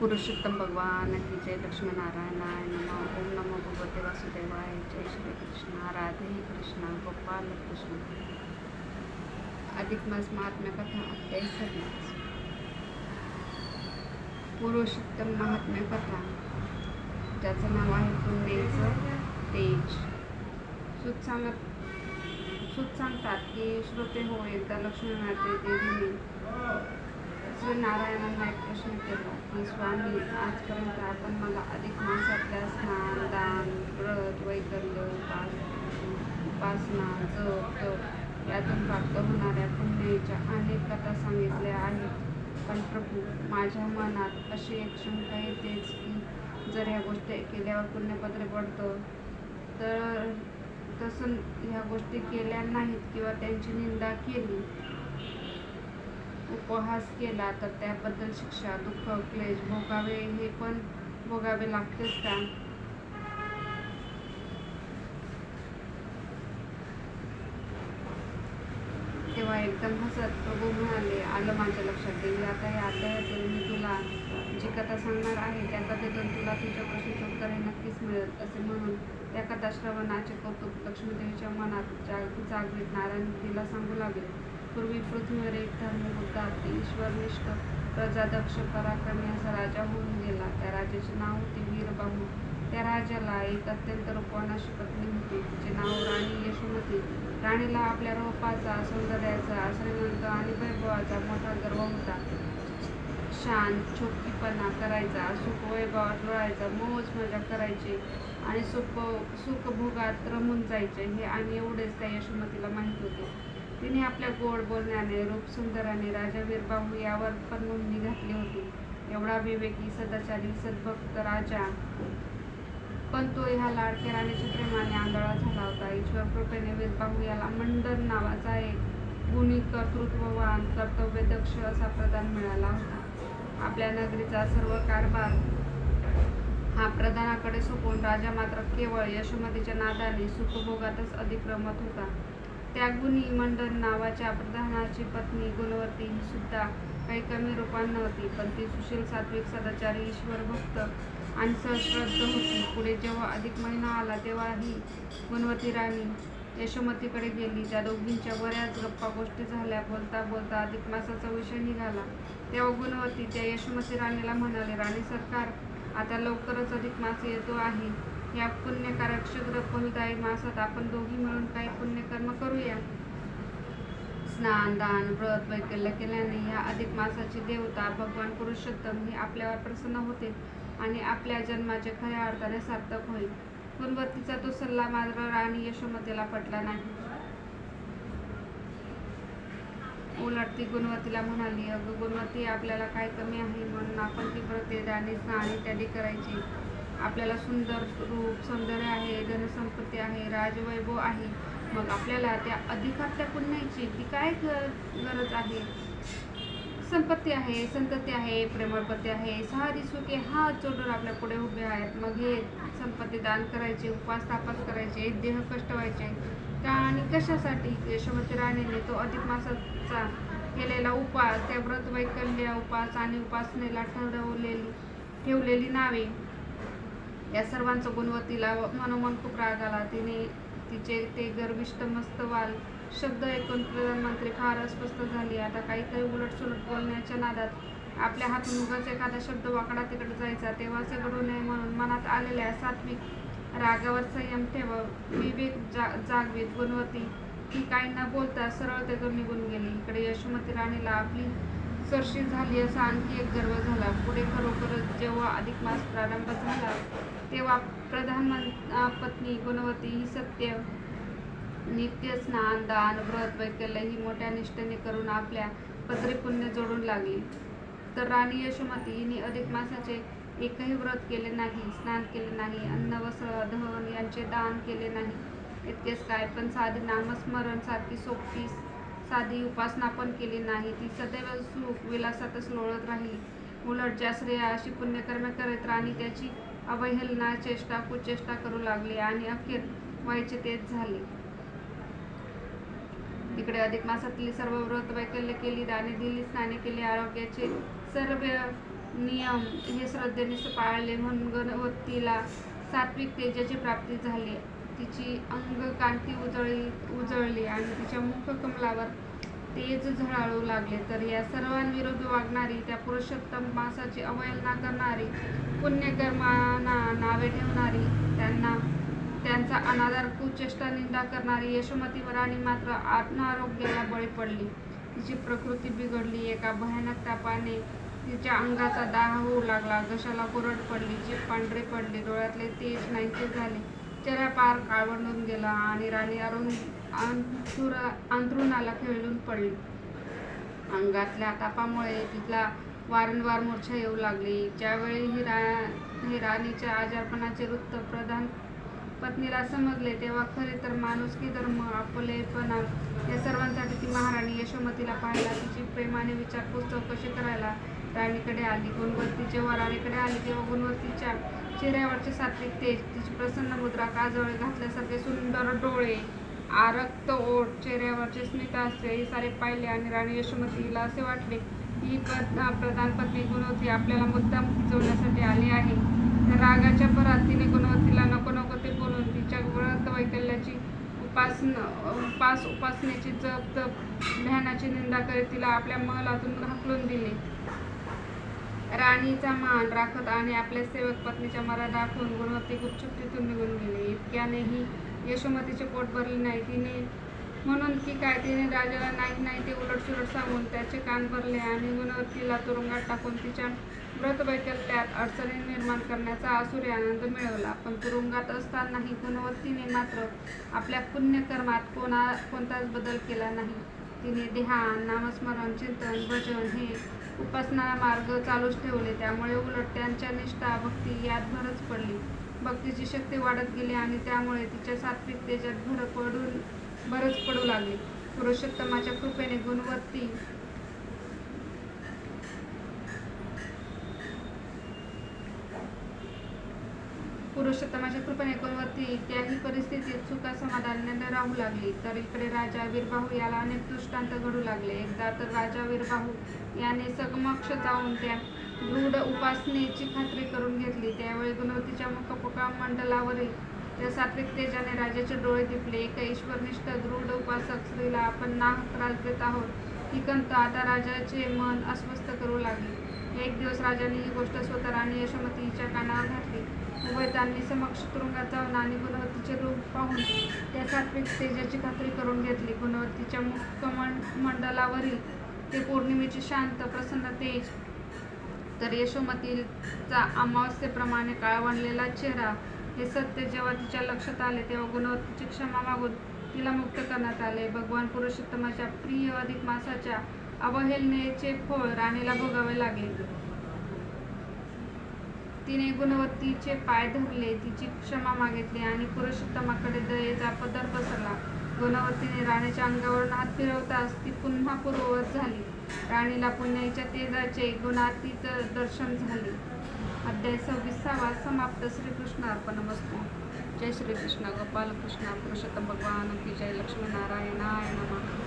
पुरुषोत्तम भगवान की जय, लक्ष्मीनारायणाय नमः. ओम नमो भगवते वासुदेवाय. जय श्री कृष्ण. राधे कृष्ण. गोपाल कृष्ण. अधिक मास महात्म्य कथा अध्याय 26. पुरुषोत्तम महात्म्य कथा, ज्याचं नाव आहे पुण्याचं तेज. सुत सांगतात की श्रोते हो, एकदा लक्ष्मीमाते देवीने श्री नारायणांना एक प्रश्न केला की स्वामी, आजपर्यंत आपण मला अधिक मासातल्या स्नान, दान, व्रत, वैकल्य, उपासना, जप, तप यातून प्राप्त होणाऱ्या पुण्याच्या अनेक कथा सांगितल्या आहेत. पण प्रभू, माझ्या मनात अशी एक शंका येतेच की जर ह्या गोष्टी केल्यावर पुण्यपत्र पडतं, तर तसं ह्या गोष्टी केल्या नाहीत किंवा त्यांची निंदा केली, उपहास केला, तर त्याबद्दल शिक्षा, दुःख, क्लेश भोगावे, हे पण भोगावे लागतेच का? तेव्हा एकदम हसत प्रभू म्हणाले, आलं माझ्या लक्षात देवी. आता या अध्यायातून मी तुला जी कथा सांगणार आहे त्या कथेतून तुला तुझ्या प्रश्नाचे उत्तर हे नक्कीच मिळेल. असे म्हणून त्या कथा श्रवणाचे कौतुक लक्ष्मीदेवीच्या मनात जागवित नारायण तिला सांगू लागले. पूर्वी पृथ्वीवर एक धर्मबुद्ध ईश्वरनिष्ठ प्रजादक्ष पराक्रमी असा राजा होऊन गेला. त्या राजाचे नाव होते वीरबाहू. त्या राजाला एक अत्यंत रूपवान अशी पत्नी होती. तिचे नाव राणी यशोमती. राणीला आपल्या रूपाचा, सौंदर्याचा, श्रीमंत आणि वैभवाचा मोठा गर्व होता. शांत छोकीपणा करायचा, सुख वैभवात रुळायचा, मौज मजा करायचे आणि सुखभोगात रमून जायचे, हे आणि एवढेच त्या यशोमतीला माहीत होते. तिने आपल्या गोड बोलण्याने, रूपसुंदराने राजा वीरबाहू यावर पण मोहिनी घातली होती. एवढा विवेकी, सदाचारी, सद्भक्त राजा, पण तो ह्या लाडक्या राणीच्या प्रेमाने आंधळा झाला होता. ईश्वर कृपेने वीरबाहू याला मंडन नावाचा एक गुणी, कर्तृत्ववान, कर्तव्यदक्ष असा प्रधान मिळाला होता. आपल्या नगरीचा सर्व कारभार हा प्रधानाकडे सोपवून राजा मात्र केवळ यशोमतीच्या नादाने सुखभोगातच अधिक रमत होता. त्या गुणी मंडन नावाच्या प्रधानाची पत्नी गुणवती सुद्धा काही कमी रूपान नव्हती, पण ती सुशील, सात्विक, सदाचारी, ईश्वरभक्त आणि सहश्रद्ध होती. पुढे जेव्हा अधिक महिना आला तेव्हा ही गुणवती राणी यशोमतीकडे गेली. त्या दोघींच्या बऱ्याच गप्पा गोष्टी झाल्या. बोलता बोलता अधिक मासाचा विषय निघाला. तेव्हा गुणवती त्या यशोमती राणीला म्हणाले, राणी सरकार, आता लवकरच अधिक मास येतो आहे. या पुण्यकारक शीघ्र फलदायी मासात आपण दोघी मिळून काही पुण्यकर्म करूया. स्नान, दान, व्रत, वैकल्य केल्याने या अधिक मासाची देवता भगवान पुरुषोत्तम ही आपल्यावर प्रसन्न होते आणि आपल्या जन्माचे खऱ्या अर्थाने सार्थक होईल. गुणवतीचा तो सल्ला मात्र राणी यशोमतीला पटला नाही. उलट ती गुणवतीला म्हणाली, अगं गुणवती, आपल्याला काय कमी आहे म्हणून आपण ती व्रते, दाने, स्नान इत्यादी करायची. आपल्याला सुंदर रूप, सौंदर्य आहे, धनसंपत्ती आहे, राजवैभव आहे, मग आपल्याला त्या अधिकातल्या पुण्याची ती काय गरज आहे? संपत्ती आहे, संतती आहे, प्रेमळपती आहे, सारी सुखे हात जोडून आपल्या पुढे उभे आहेत. मग हे संपत्ती दान करायचे, उपास तापास करायचे, देह कष्ट व्हायचे का आणि कशासाठी? यशोमती राणीने तो अधिक मासाचा केलेला उपास, त्या व्रत, वैकल्य, उपास आणि उपासनेला ठेवलेली नावे, या सर्वांचा गुणवतीला मनोमन खूप राग आला. तिचे ते गर्विष्ठ मस्तवाल शब्द ऐकून प्रधानमंत्री फार अस्वस्थ झाली. आता काहीतरी उलटसुलट बोलण्याच्या नादात आपल्या हातून उगाच एखादा शब्द वाकडा तिकडे जायचा, तेव्हा असे घडू नये म्हणून मनात आलेल्या सात्विक रागावर संयम विवेक जागवीत गुणवती ही काही न बोलता सरळ तेथून निघून गेली. इकडे यशोमती राणीला आपली सरशी झाली असा आणखी एक गर्व झाला. पुढे खरोखरच जेव्हा अधिक मास प्रारंभ झाला तेव्हा पत्नी गुणवती ही सत्य, नित्य स्नान, दान, व्रत, वैकल्य ही मोठ्या निष्ठेने करून आपल्या पदरी पुण्य जोडून लागली. तर राणी यशोमती हिने अधिक मासाचे एकही व्रत केले नाही, स्नान केले नाही, अन्न, वस्त्र, धन यांचे दान केले नाही. इतकेच काय, पण साधी नामस्मरण सारखी सोपी साधी उपासना पण केली नाही. ती सदैव सुख विलासातच लोळत राहिली. उलट ज्या स्त्रिया अशी पुण्यकर्मे करत राणी त्याची अवहेलना, चेष्टा, कुचेष्टा करू लागली आणि अखेर व्हायचे तेच झाले. इकडे अधिक मासातली सर्व व्रत, वैकल्य केली, दाने दिली, स्नाने केली, आरोग्याचे सर्व नियम हे श्रद्धेने पाळले म्हणून गुणवत्तीला सात्विक तेजाची प्राप्ती झाली. तिची अंगकांती उजळली आणि तिच्या मुखकमलावर तेज झळाळू लागले. तर या सर्वांविरुद्ध वागणारी, त्या पुरुषोत्तम मासाची अवहेलना करणारी, पुण्यकर्मांना नावे ठेवणारी, त्यांचा अनादर, कुचेष्टा, निंदा करणारी यशोमती राणी मात्र अनारोग्याला बळी पडली. तिची प्रकृती बिघडली. एका भयानक तापाने तिच्या अंगाचा दाह होऊ लागला. घशाला कोरड पडली, जीभ पांढरी पडली, डोळ्यातले तेज नाहीसे झाले, चेहरा पार काळवंडून गेला आणि राणी अंथरुणाला खिळून पडली. अंगातल्या तापामुळे तिला वारंवार मूर्छा येऊ लागली. ज्यावेळी ही राणीच्या आजारपणाचे वृत्त प्रधान पत्नीला समजले तेव्हा खरे तर माणुसकी, धर्म, आपलेपणा या सर्वांसाठी ती महाराणी यशोमतीला पाहायला, तिची प्रेमाने विचारपूस चौकशी करायला राणीकडे आली. गुणवंती जेव्हा राणीकडे आली तेव्हा गुणवंतीच्या चेहऱ्यावरचे सात्विक तेज, तिची प्रसन्न मुद्रा, काजळे घातल्यासारखे सुंदर डोळे, आरक्त ओठ, चेहऱ्यावरचे स्मितहास्य हे सारे पाहिले आणि राणी यशोमतीला असे वाटले ही प्रधान पत्नी गुणवंती आपल्याला मुद्दाम खिचवण्यासाठी आली आहे. रागाच्या भरात तिने गुणवंतीला नको नको ते बोलून तिच्या व्रत वैकल्याची उपासनेची जप ध्यानाची निंदा करीत तिला आपल्या महलातून हाकलून दिले. राणीचा मान राखत आणि आपल्या सेवक पत्नीच्या मर्यादा दाखवून गुणवंती गुपचूप तिथून निघून गेले. इतक्यानेही यशोमतीचे पोट भरले नाही. तिने म्हणून की काय, तिने राजाला नाही ते उलटसुलट सांगून त्याचे कान भरले आणि गुणवंतीला तुरुंगात टाकून तिच्या व्रतवैकल्यात अडचणी निर्माण करण्याचा आसुरी आनंद मिळवला. पण तुरुंगात असतानाही गुणवंतीने मात्र आपल्या पुण्यकर्मात कोणताच बदल केला नाही. तिने ध्यान, नामस्मरण, चिंतन, भजन हे उपासना मार्ग चालूच ठेवले. त्यामुळे उलट त्यांच्या निष्ठा, भक्ती यात भरच पडली. भक्तीची शक्ती वाढत गेली आणि त्यामुळे तिच्या सात्विक तेजात भरच पडू लागली. पुरुषोत्तमाच्या कृपेने गुणवंती त्याही परिस्थितीत सुखासमाधानाने राहू लागली. तर इकडे राजा वीरबाहू याला अनेक दृष्टांत घडू लागले. एकदा तर राजा वीरबाहू याने समक्ष जाऊन त्या दृढ उपासनेची खात्री करून घेतली. त्यावेळी गुणवंतीच्या मुखमंडलावरील त्या सात्विक तेजाने राजाचे डोळे दिपले. एका ईश्वरनिष्ठ दृढ उपासक स्त्रीला आपण नाहक त्रास देत आहोत ही खंत आता राजाचे मन अस्वस्थ करू लागली. एक दिवस राजाने ही गोष्ट स्वतः राणी यशोमतीच्या कानावर घातली. उभयतांनी समक्ष तुरुंगात जाऊन आणि गुणवंतीचे रूप पाहून त्या सात्विक तेजाची खात्री करून घेतली. गुणवंतीच्या मुखमंडलावरील ते पौर्णिमेचे शांत प्रसन्न तेज, तर यशोमतीचा अमावस्येप्रमाणे काळवंडलेला चेहरा हे सत्य जेव्हा तिच्या लक्षात आले तेव्हा गुणवंतीची क्षमा मागून तिला मुक्त करण्यात आले. भगवान पुरुषोत्तमाच्या प्रिय अधिक मासाच्या अवहेलनेचे फळ राणीला भोगावे लागले. तिने गुणवंतीचे पाय धरले, तिची क्षमा मागितली आणि पुरुषोत्तमाकडे दयेचा पदर पसरला. गुणवंतीने राणीच्या अंगावरून हात फिरवताच ती पुन्हा पूर्ववत झाली. राणीला पुण्याच्या तेजाचे गुणातीत दर्शन झाले. अध्याय 26 समाप्त. श्रीकृष्ण अर्पणमस्तु. जय श्रीकृष्ण. गोपाल कृष्ण पुरुषोत्तम भगवान की जय. लक्ष्मीनारायणाय नमः.